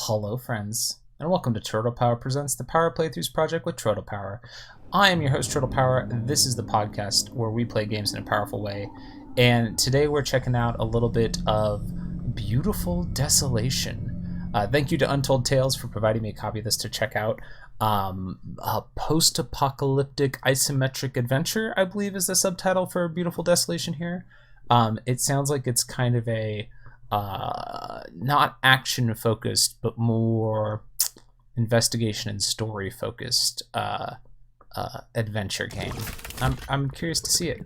Hello friends, and welcome to Turtle Power Presents the Power Playthroughs project with Turtle Power. I am your host Turtle Power, and this is the podcast where we play games in a powerful way. And today we're checking out a little bit of beautiful Desolation. Thank you to Untold Tales for providing me a copy of this to check out. A post-apocalyptic isometric adventure, I believe, is the subtitle for Beautiful Desolation here. It sounds like it's kind of a not action focused, but more investigation and story focused adventure game. I'm curious to see it.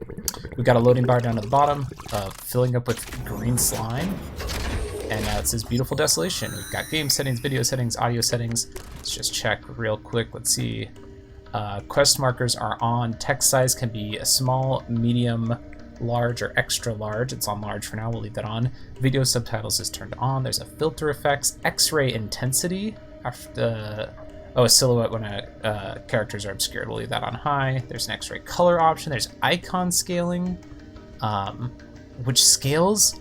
We've got a loading bar down at the bottom, filling up with green slime, and now it says Beautiful Desolation. We've got game settings, video settings, audio settings. Let's just check real quick. Let's see. Quest markers are on. Text size can be a small, medium, large, or extra large. It's on large for now, we'll leave that on. Video subtitles is turned on. There's a filter effects, x-ray intensity after a silhouette when characters are obscured, we'll leave that on high. There's an x-ray color option. There's icon scaling, which scales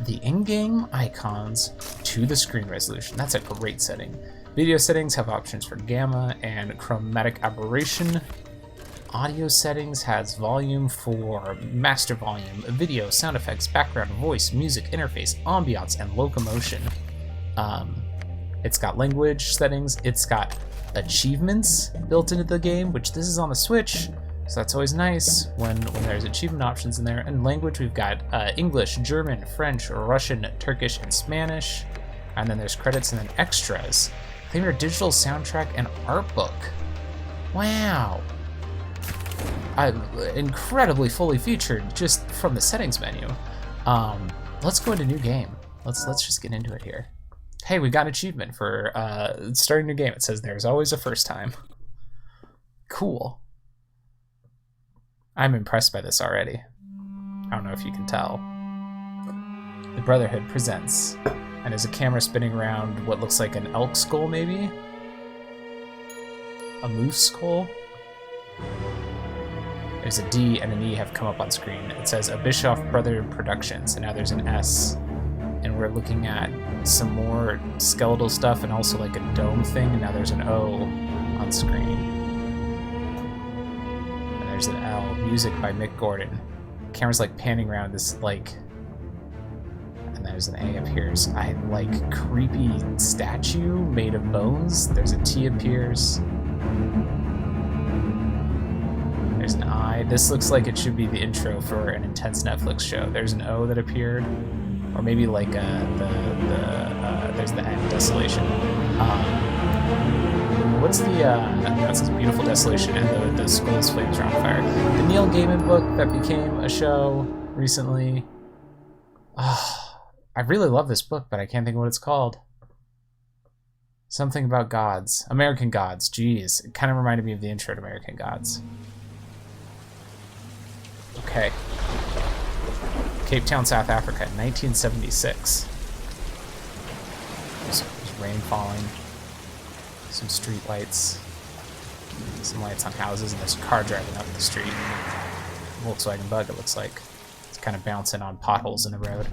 the in-game icons to the screen resolution. That's a great setting. Video settings have options for gamma and chromatic aberration. Audio settings has volume for master volume, video, sound effects, background, voice, music, interface, ambiance, and locomotion. It's got language settings. It's got achievements built into the game, which this is on the Switch, so that's always nice when there's achievement options in there. And language, we've got English, German, French, Russian, Turkish, and Spanish. And then there's credits and then extras. Claim your digital soundtrack and art book. Wow. Incredibly fully featured just from the settings menu. Let's go into new game. Let's just get into it here. Hey, we got an achievement for starting a new game. It says there's always a first time. Cool. I'm impressed by this already. I don't know if you can tell. The Brotherhood presents, and there's a camera spinning around what looks like an elk skull, maybe? A moose skull? There's a D and an E have come up on screen. It says a Bischoff Brotherhood Productions, and now there's an S. And we're looking at some more skeletal stuff and also like a dome thing, and now there's an O on screen. And there's an L. Music by Mick Gordon. The camera's like panning around this like... And there's an A appears. I like creepy statue made of bones. There's a T appears. There's an I. This looks like it should be the intro for an intense Netflix show. There's an O that appeared, or maybe like there's the N, Desolation. What's the that says Beautiful Desolation, and the skull's flames are on fire. The Neil Gaiman book that became a show recently. I really love this book, but I can't think of what it's called. Something about gods, American Gods. Jeez, it kind of reminded me of the intro to American Gods. Okay. Cape Town, South Africa, 1976. There's rain falling, some street lights, some lights on houses, and there's a car driving up the street. Volkswagen Bug, it looks like. It's kind of bouncing on potholes in the road.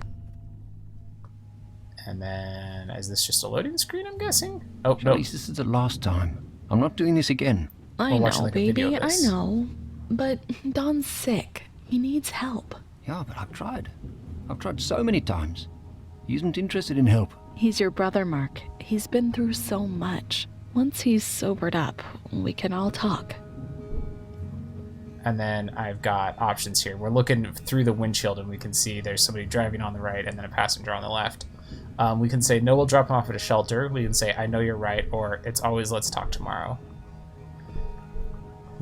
And then, is this just a loading screen, I'm guessing? Oh, no. Please, this is the last time. I'm not doing this again. I know, baby, I know. But Don's sick. He needs help. Yeah, but I've tried. I've tried so many times. He isn't interested in help. He's your brother, Mark. He's been through so much. Once he's sobered up, we can all talk. And then I've got options here. We're looking through the windshield and we can see there's somebody driving on the right and then a passenger on the left. We can say, no, we'll drop him off at a shelter. We can say, I know you're right, or it's always let's talk tomorrow.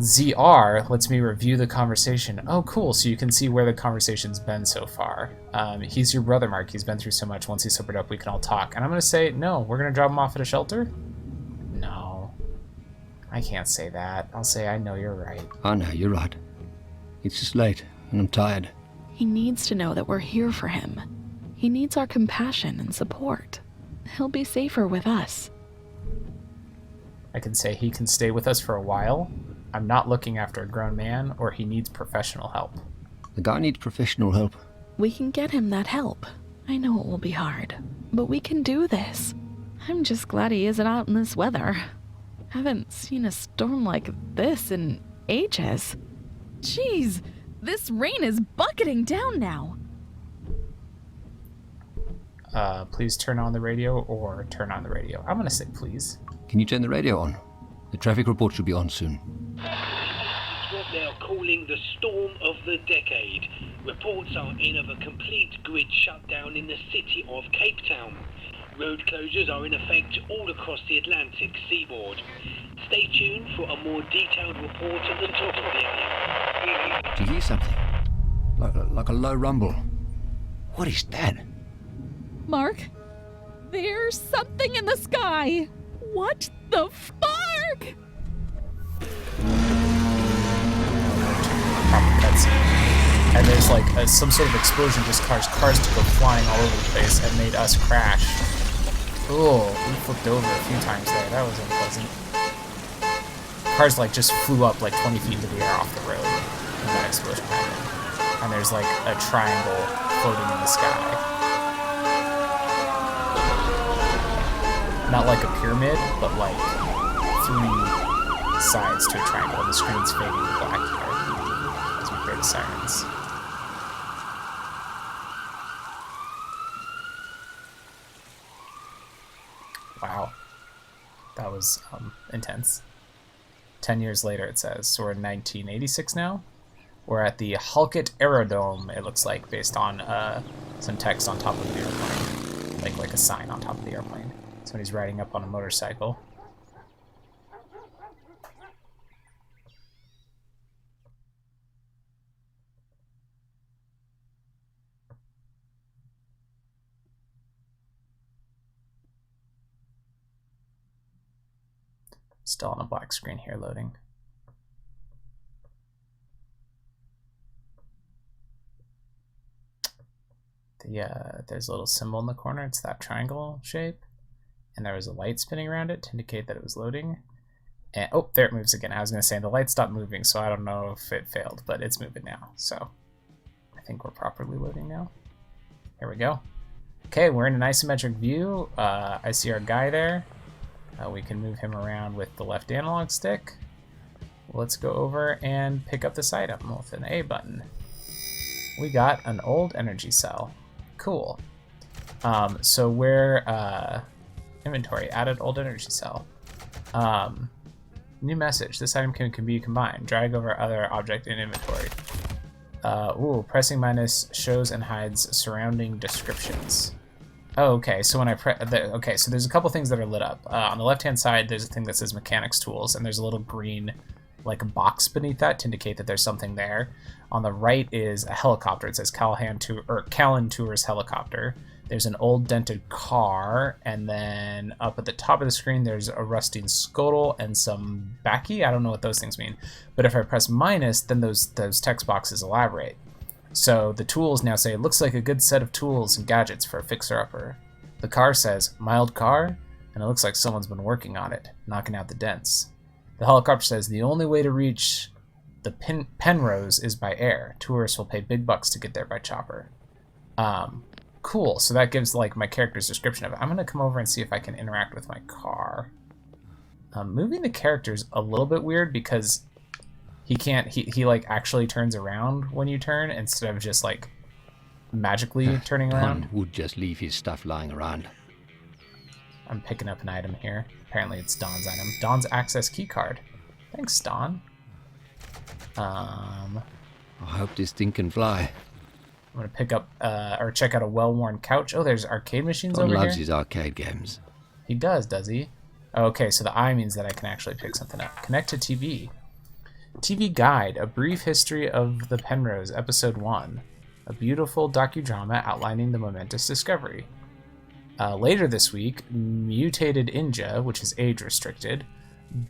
ZR lets me review the conversation. Oh, cool. So you can see where the conversation's been so far. He's your brother, Mark. He's been through so much. Once he's sobered up, we can all talk. And I'm going to say, no, we're going to drop him off at a shelter? No. I can't say that. I'll say, I know you're right. I know, you're right. It's just late, and I'm tired. He needs to know that we're here for him. He needs our compassion and support. He'll be safer with us. I can say he can stay with us for a while. I'm not looking after a grown man, or he needs professional help. The guy needs professional help. We can get him that help. I know it will be hard, but we can do this. I'm just glad he isn't out in this weather. Haven't seen a storm like this in ages. Jeez, this rain is bucketing down now. Please turn on the radio or turn on the radio. I'm gonna say please. Can you turn the radio on? The traffic report should be on soon. It's what they are calling the storm of the decade. Reports are in of a complete grid shutdown in the city of Cape Town. Road closures are in effect all across the Atlantic seaboard. Stay tuned for a more detailed report at the top of the hour. Do you hear something? Like a low rumble. What is that? Mark, there's something in the sky. What the fuck? And there's like some sort of explosion just caused cars to go flying all over the place and made us crash. Oh, we flipped over a few times there. That was unpleasant. Cars like just flew up like 20 feet into the air off the road when that explosion happened. And there's like a triangle floating in the sky. Not like a pyramid, but like 3 sides to a triangle, and the screen's fading to black here as we hear the sirens. Wow. That was intense. 10 years later, it says. So we're in 1986 now. We're at the Halkett Aerodrome, it looks like, based on some text on top of the airplane. Like a sign on top of the airplane. Somebody's riding up on a motorcycle. Still on a black screen here loading. There's a little symbol in the corner. It's that triangle shape. And there was a light spinning around it to indicate that it was loading. And oh, there it moves again. I was going to say the light stopped moving, so I don't know if it failed, but it's moving now. So I think we're properly loading now. Here we go. Okay, we're in an isometric view. I see our guy there. We can move him around with the left analog stick. Let's go over and pick up this item with an A button. We got an old energy cell. Cool. So we're inventory, added old energy cell. New message, this item can be combined. Drag over other object in inventory. Pressing minus shows and hides surrounding descriptions. Oh, okay, so when I okay, so there's a couple things that are lit up. On the left-hand side, there's a thing that says mechanics tools, and there's a little green like box beneath that to indicate that there's something there. On the right is a helicopter. It says Callan Tours helicopter. There's an old dented car, and then up at the top of the screen there's a rusting scuttle and some backy. I don't know what those things mean, but if I press minus, then those text boxes elaborate. So the tools now say, looks like a good set of tools and gadgets for a fixer-upper. The car says, mild car, and it looks like someone's been working on it, knocking out the dents. The helicopter says, the only way to reach the Penrose is by air. Tourists will pay big bucks to get there by chopper. Cool, so that gives like my character's description of it. I'm gonna come over and see if I can interact with my car. Moving the character's a little bit weird because he like actually turns around when you turn instead of just like magically turning around. Don would just leave his stuff lying around. I'm picking up an item here. Apparently it's Don's item. Don's access key card. Thanks, Don. I hope this thing can fly. I'm gonna pick up or check out a well-worn couch. Oh, there's arcade machines Don over loves here. his arcade games. He does he? Okay, so the I means that I can actually pick something up. Connect to TV. TV Guide, a brief history of the Penrose, episode 1. A beautiful docudrama outlining the momentous discovery. Later this week, Mutated Inja, which is age restricted.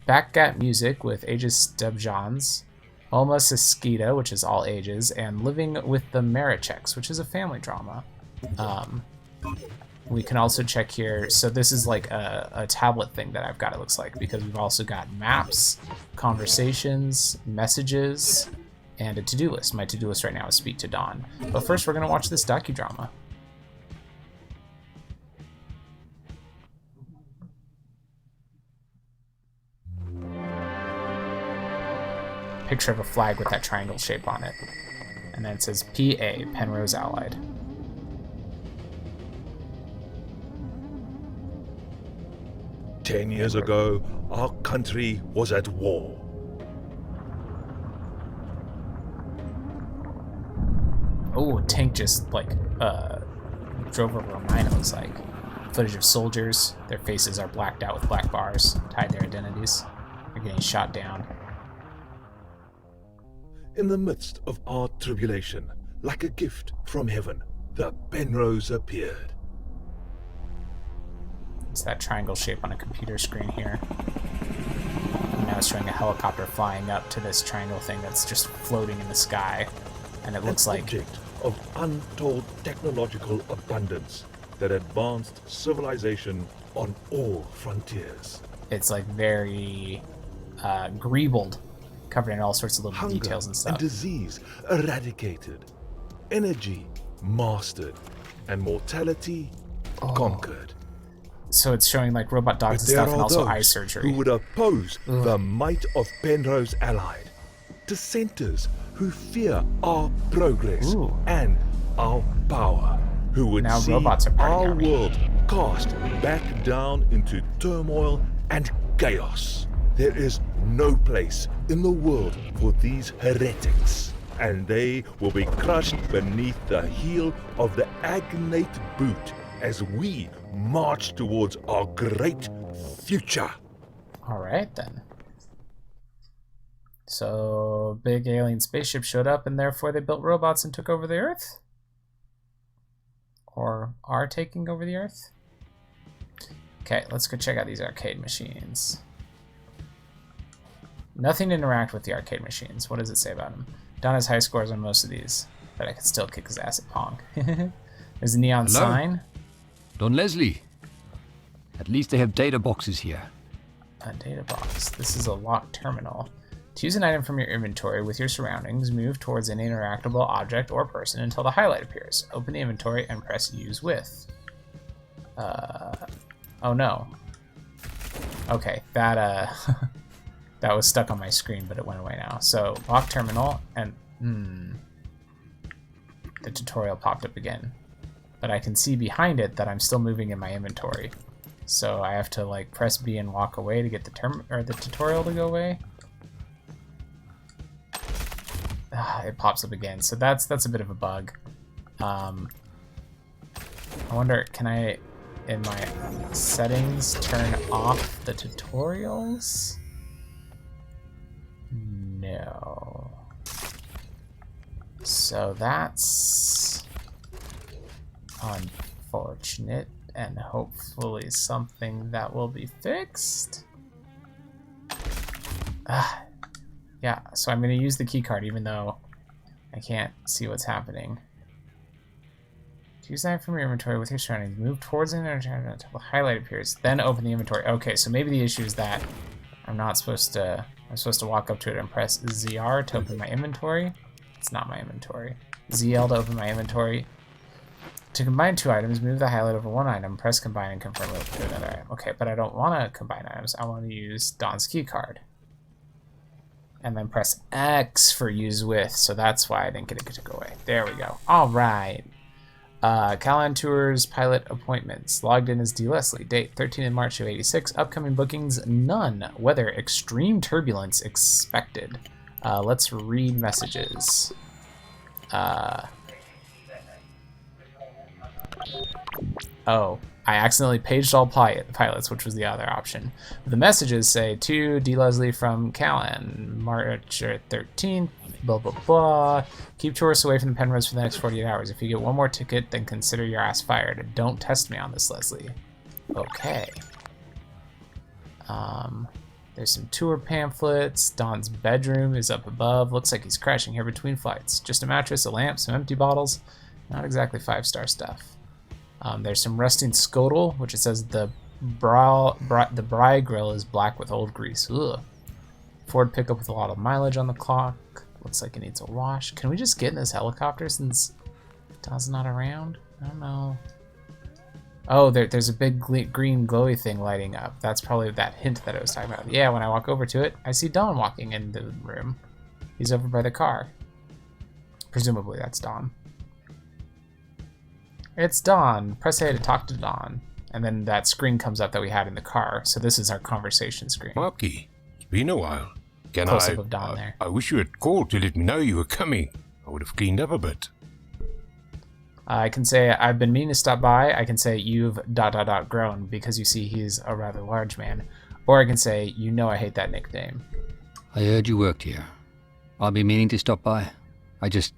Backgat Music with Aegis Stebjans. Alma Siskita, which is all ages, and Living with the Maricheks, which is a family drama. We can also check here, so this is like a tablet thing that I've got, it looks like, because we've also got maps, conversations, messages, and a to-do list. My to-do list right now is Speak to Dawn. But first we're going to watch this docudrama. picture of a flag with that triangle shape on it. And then it says PA, Penrose Allied. Ten years ago, our country was at war. Oh, a tank just, like, drove over a mine, it looks like. Footage of soldiers. Their faces are blacked out with black bars, tied their identities. They're getting shot down. In the midst of our tribulation, like a gift from heaven, the Penrose appeared. It's that triangle shape on a computer screen here. And now it's showing a helicopter flying up to this triangle thing that's just floating in the sky. And it looks An like... object of untold technological abundance that advanced civilization on all frontiers. It's like very greebled, covered in all sorts of little Hunger details and stuff. disease eradicated, energy mastered, and mortality conquered. So it's showing like robot dogs But and there stuff, and are also those eye surgery. who would oppose the might of Penrose Allied, dissenters who fear our progress Ooh. and our power, who would Now see robots are part of the our army. world cast back down into turmoil and chaos. There is no place in the world for these heretics, and they will be crushed beneath the heel of the agnate boot as we march towards our great future. All right, then. So, big alien spaceship showed up, and therefore they built robots and took over the Earth? Or are taking over the Earth? Okay, let's go check out these arcade machines. Nothing to interact with the arcade machines. What does it say about them? Don has high scores on most of these, but I could still kick his ass at Pong. There's a neon Hello? sign. Don Leslie. At least they have data boxes here. A data box. This is a locked terminal. To use an item from your inventory with your surroundings, move towards an interactable object or person until the highlight appears. Open the inventory and press use with. Oh no. Okay, that that was stuck on my screen, but it went away now. So, lock terminal, and the tutorial popped up again. But I can see behind it that I'm still moving in my inventory. So I have to like press B and walk away to get the tutorial to go away. It pops up again, so that's a bit of a bug. I wonder, can I, in my settings, turn off the tutorials? No. So that's unfortunate, and hopefully something that will be fixed. Yeah, so I'm going to use the keycard even though I can't see what's happening. To use that from your inventory with your surroundings, move towards the inventory until the highlight appears, then open the inventory. Okay, so maybe the issue is that I'm supposed to walk up to it and press ZR to open my inventory. It's not my inventory. ZL to open my inventory. To combine two items, move the highlight over one item, press combine, and confirm it to another item. Okay, but I don't want to combine items. I want to use Don's keycard. And then press X for use with, so that's why I didn't get it to go away. There we go. All right. Callan Tours pilot appointments. Logged in as D. Leslie. Date 13 March of 86. Upcoming bookings, none. Weather, extreme turbulence expected. Let's read messages. Oh, I accidentally paged all pilots, which was the other option. The messages say, to D. Leslie from Callan, March 13th, blah, blah, blah. Keep tourists away from the Penrose for the next 48 hours. If you get one more ticket, then consider your ass fired. Don't test me on this, Leslie. Okay. There's some tour pamphlets. Don's bedroom is up above. Looks like he's crashing here between flights. Just a mattress, a lamp, some empty bottles. Not exactly 5-star stuff. There's some rusting scuttle, which it says the bry grill is black with old grease. Ugh. Ford pickup with a lot of mileage on the clock. Looks like it needs a wash. Can we just get in this helicopter since Don's not around? I don't know. Oh, there's a big green glowy thing lighting up. That's probably that hint that I was talking about. Yeah, when I walk over to it, I see Don walking in the room. He's over by the car. Presumably that's Dawn. It's Dawn. Press A to talk to Dawn. And then that screen comes up that we had in the car. So this is our conversation screen. Marky, it's been a while. Can Close up of Dawn there. I wish you had called to let me know you were coming. I would have cleaned up a bit. I can say I've been meaning to stop by. I can say you've ... grown because you see he's a rather large man. Or I can say, you know I hate that nickname. I heard you worked here. I've been meaning to stop by. I just,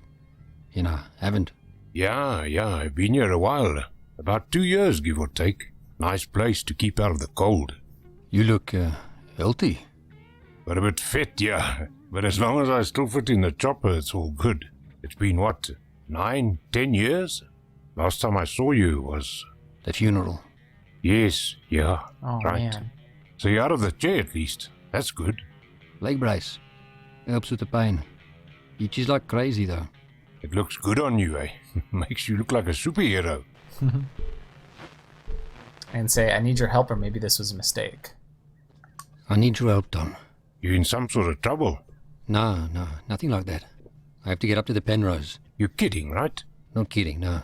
haven't. Yeah, I've been here a while. About 2 years, give or take. Nice place to keep out of the cold. You look, healthy. But a bit fit, yeah. But as long as I still fit in the chopper, it's all good. It's been, 9, 10 years? Last time I saw you was... The funeral. Yes, yeah, Oh, right. man. So you're out of the chair at least. That's good. Leg brace. Helps with the pain. Itches like crazy, though. It looks good on you, eh? Makes you look like a superhero. And say, I need your help, or maybe this was a mistake. I need your help, Don. You in some sort of trouble? No, nothing like that. I have to get up to the Penrose. You're kidding, right? Not kidding, no.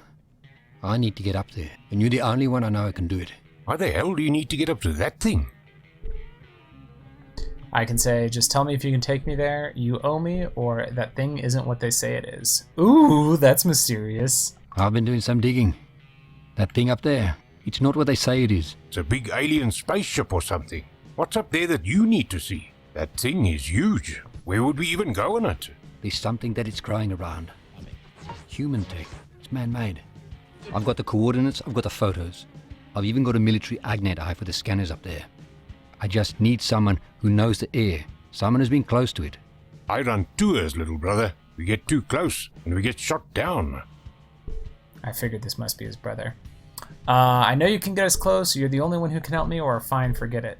I need to get up there, and you're the only one I know who can do it. Why the hell do you need to get up to that thing? I can say, just tell me if you can take me there, you owe me, or that thing isn't what they say it is. Ooh, that's mysterious. I've been doing some digging. That thing up there, it's not what they say it is. It's a big alien spaceship or something. What's up there that you need to see? That thing is huge. Where would we even go on it? There's something that it's growing around. Human tech. It's man-made. I've got the coordinates, I've got the photos. I've even got a military agnet eye for the scanners up there. I just need someone who knows the air. Someone who's been close to it. I run tours, little brother. We get too close and we get shot down. I figured this must be his brother. I know you can get us close. You're the only one who can help me, or fine, forget it.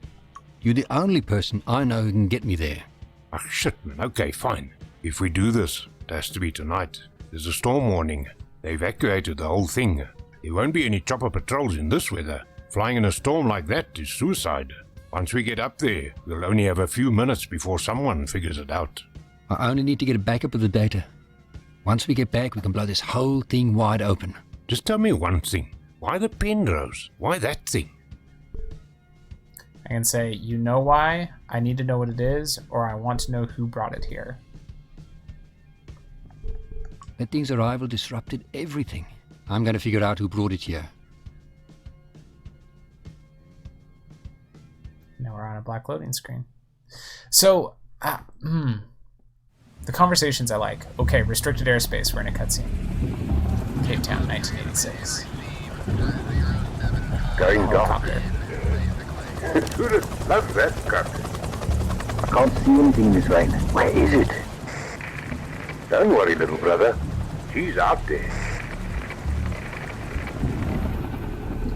You're the only person I know who can get me there. Ah, shit, man. Okay, fine. If we do this, it has to be tonight. There's a storm warning. They evacuated the whole thing. There won't be any chopper patrols in this weather. Flying in a storm like that is suicide. Once we get up there, we'll only have a few minutes before someone figures it out. I only need to get a backup of the data. Once we get back, we can blow this whole thing wide open. Just tell me one thing. Why the Penrose? Why that thing? I can say, you know why? I need to know what it is, or I want to know who brought it here. That thing's arrival disrupted everything. I'm going to figure out who brought it here. Now we're on a black loading screen. So, the conversations I like. Okay, restricted airspace. We're in a cutscene. Cape Town, 1986. Going Helicopter. Who'd have loved that cut? I can't see anything in this rain. Where is it? Don't worry, little brother. She's out there.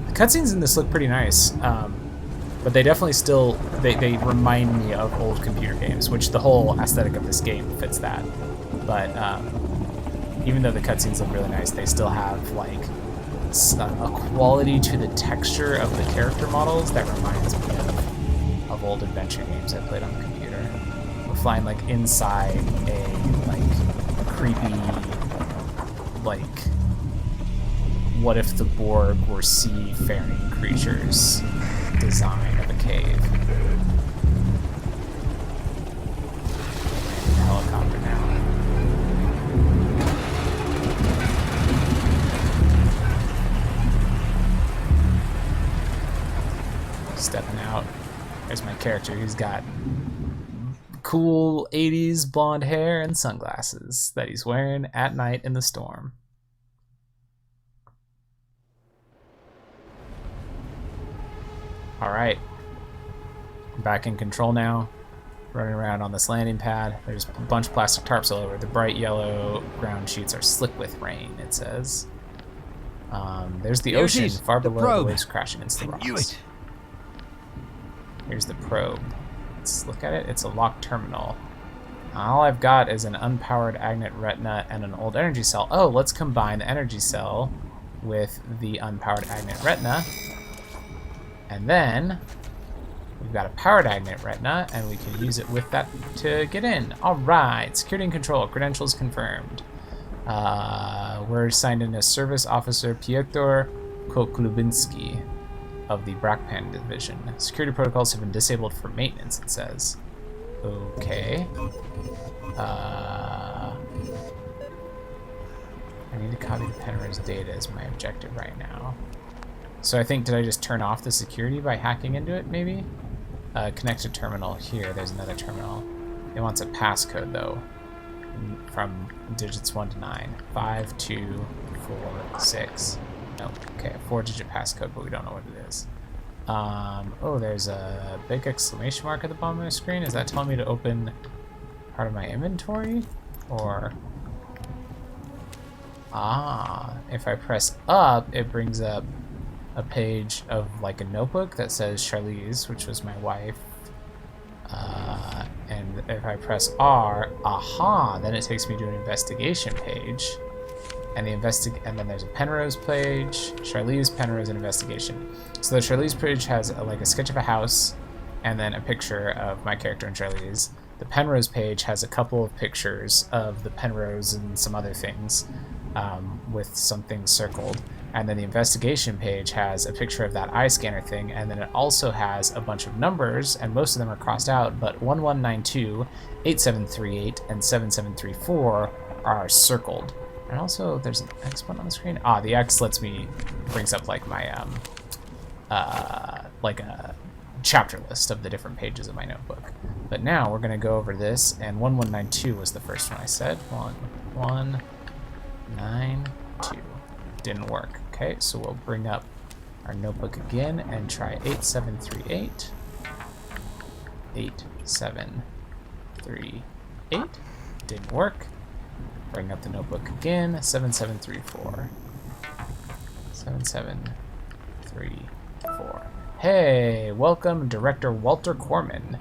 The cutscenes in this look pretty nice, but they definitely still they remind me of old computer games, which the whole aesthetic of this game fits that. But even though the cutscenes look really nice, they still have like a quality to the texture of the character models that reminds me of old adventure games I played on the computer. We're flying like inside a like creepy, like, what if the Borg were seafaring creatures design of a cave. The helicopter now. Stepping out. There's my character. He's got cool 80s blonde hair and sunglasses that he's wearing at night in the storm. All right, back in control now. Running around on this landing pad. There's a bunch of plastic tarps all over. The bright yellow ground sheets are slick with rain, it says. There's the Here it ocean is, far the below, probe. the waves crashing against the I rocks. knew it. Here's the probe. Let's look at it. It's a locked terminal. All I've got is an unpowered agnet retina and an old energy cell. Oh, let's combine the energy cell with the unpowered agnet retina. And then We've got a powered agnet retina, and we can use it with that to get in. All right, security and control, credentials confirmed. We're signed in as Service Officer Piotr Koklubinski of the Brakpan Division. Security protocols have been disabled for maintenance, it says. Okay. I need to copy the Penrose data as my objective right now. So I think, did I just turn off the security by hacking into it, maybe? Connect to terminal. Here, there's another terminal. It wants a passcode, though, from digits 1 to 9. 5, 2, 4, 6. No, okay, a 4-digit passcode, but we don't know what it is. Oh, there's a big exclamation mark at the bottom of my screen. Is that telling me to open part of my inventory? Or... if I press up, it brings up a page of like a notebook that says Charlize, which was my wife. And if I press R, then it takes me to an investigation page. And and then there's a Penrose page, Charlize, Penrose, and investigation. So the Charlize page has like a sketch of a house and then a picture of my character and Charlize. The Penrose page has a couple of pictures of the Penrose and some other things with some things circled. And then the investigation page has a picture of that eye scanner thing, and then it also has a bunch of numbers, and most of them are crossed out, but 1192, 8738, and 7734 are circled. And also, there's an X button on the screen. The X brings up like my, like a chapter list of the different pages of my notebook. But now we're gonna go over this, and 1192 was the first one I said. 1192. Didn't work. Okay, so we'll bring up our notebook again and try 8738. 8738. Didn't work. Bring up the notebook again. 7734. 7734. Hey, welcome, Director Walter Corman.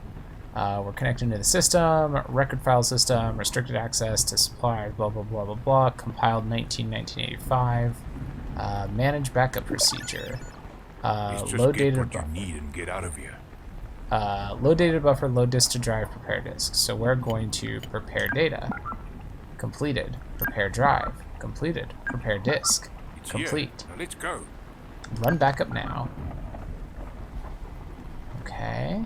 We're connecting to the system, record file system, restricted access to suppliers, blah, blah, blah, blah, blah. Compiled 1985. Manage backup procedure. Load data buffer. Need and get out of here. Load data buffer, load disk to drive, prepare disk. So we're going to prepare data. Completed. Prepare drive. Completed. Prepare disk. It's Complete. Here. Now let's go. Run backup now. Okay.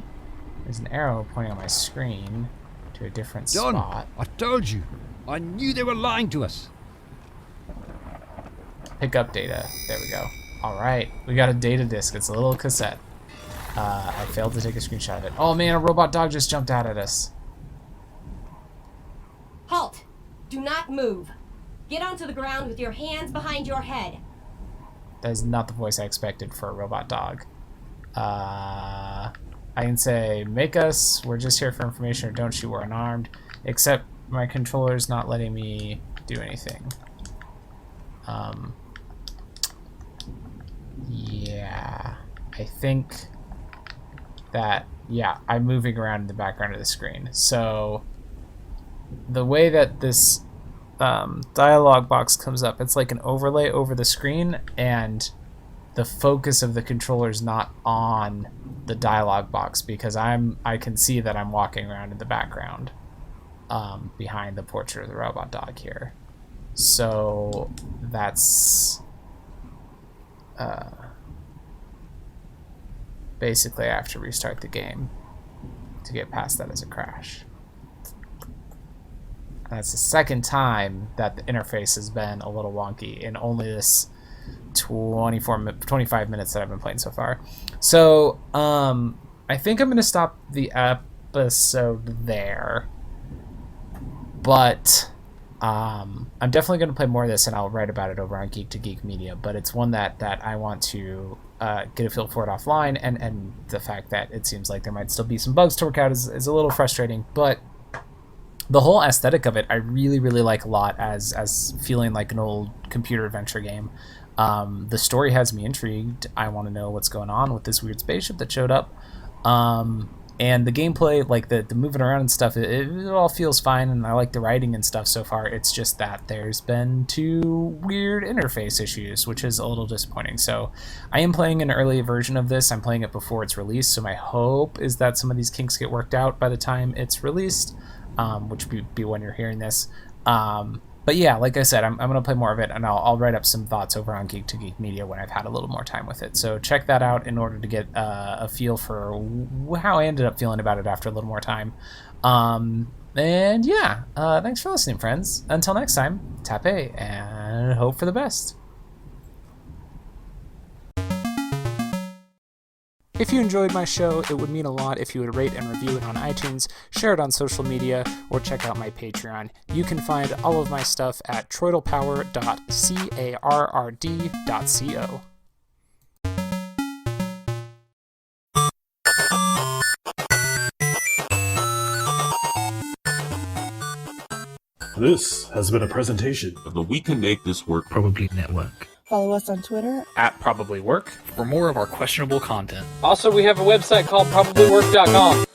There's an arrow pointing on my screen to a different John, spot. I told you. I knew they were lying to us. Pick up data. There we go. Alright. We got a data disk. It's a little cassette. I failed to take a screenshot of it. Oh man, a robot dog just jumped out at us. Halt! Do not move. Get onto the ground with your hands behind your head. That is not the voice I expected for a robot dog. I can say, make us, we're just here for information, or don't shoot, we're unarmed. Except my controller's not letting me do anything. Yeah. I think that, yeah, I'm moving around in the background of the screen. So the way that this dialog box comes up, it's like an overlay over the screen, and the focus of the controller is not on the dialog box because I can see that I'm walking around in the background behind the portrait of the robot dog here. So that's basically I have to restart the game to get past that as a crash. And that's the second time that the interface has been a little wonky in only this 25 minutes that I've been playing so far. So I think I'm going to stop the episode there. But I'm definitely going to play more of this, and I'll write about it over on Geek to Geek Media. But it's one that I want to get a feel for it offline, and the fact that it seems like there might still be some bugs to work out is a little frustrating. But the whole aesthetic of it, I really, really like a lot as feeling like an old computer adventure game. The story has me intrigued. I want to know what's going on with this weird spaceship that showed up. And the gameplay, like the moving around and stuff, it all feels fine, and I like the writing and stuff so far. It's just that there's been 2 weird interface issues, which is a little disappointing. So I am playing an early version of this. I'm playing it before it's released, so my hope is that some of these kinks get worked out by the time it's released, which would be when you're hearing this. But yeah, like I said, I'm going to play more of it, and I'll write up some thoughts over on Geek to Geek Media when I've had a little more time with it. So check that out in order to get a feel for how I ended up feeling about it after a little more time. And yeah, thanks for listening, friends. Until next time, tape and hope for the best. If you enjoyed my show, it would mean a lot if you would rate and review it on iTunes, share it on social media, or check out my Patreon. You can find all of my stuff at troidalpower.carrd.co. This has been a presentation of the We Can Make This Work Probably Network. Follow us on Twitter @ProbablyWork for more of our questionable content. Also, we have a website called probablywork.com.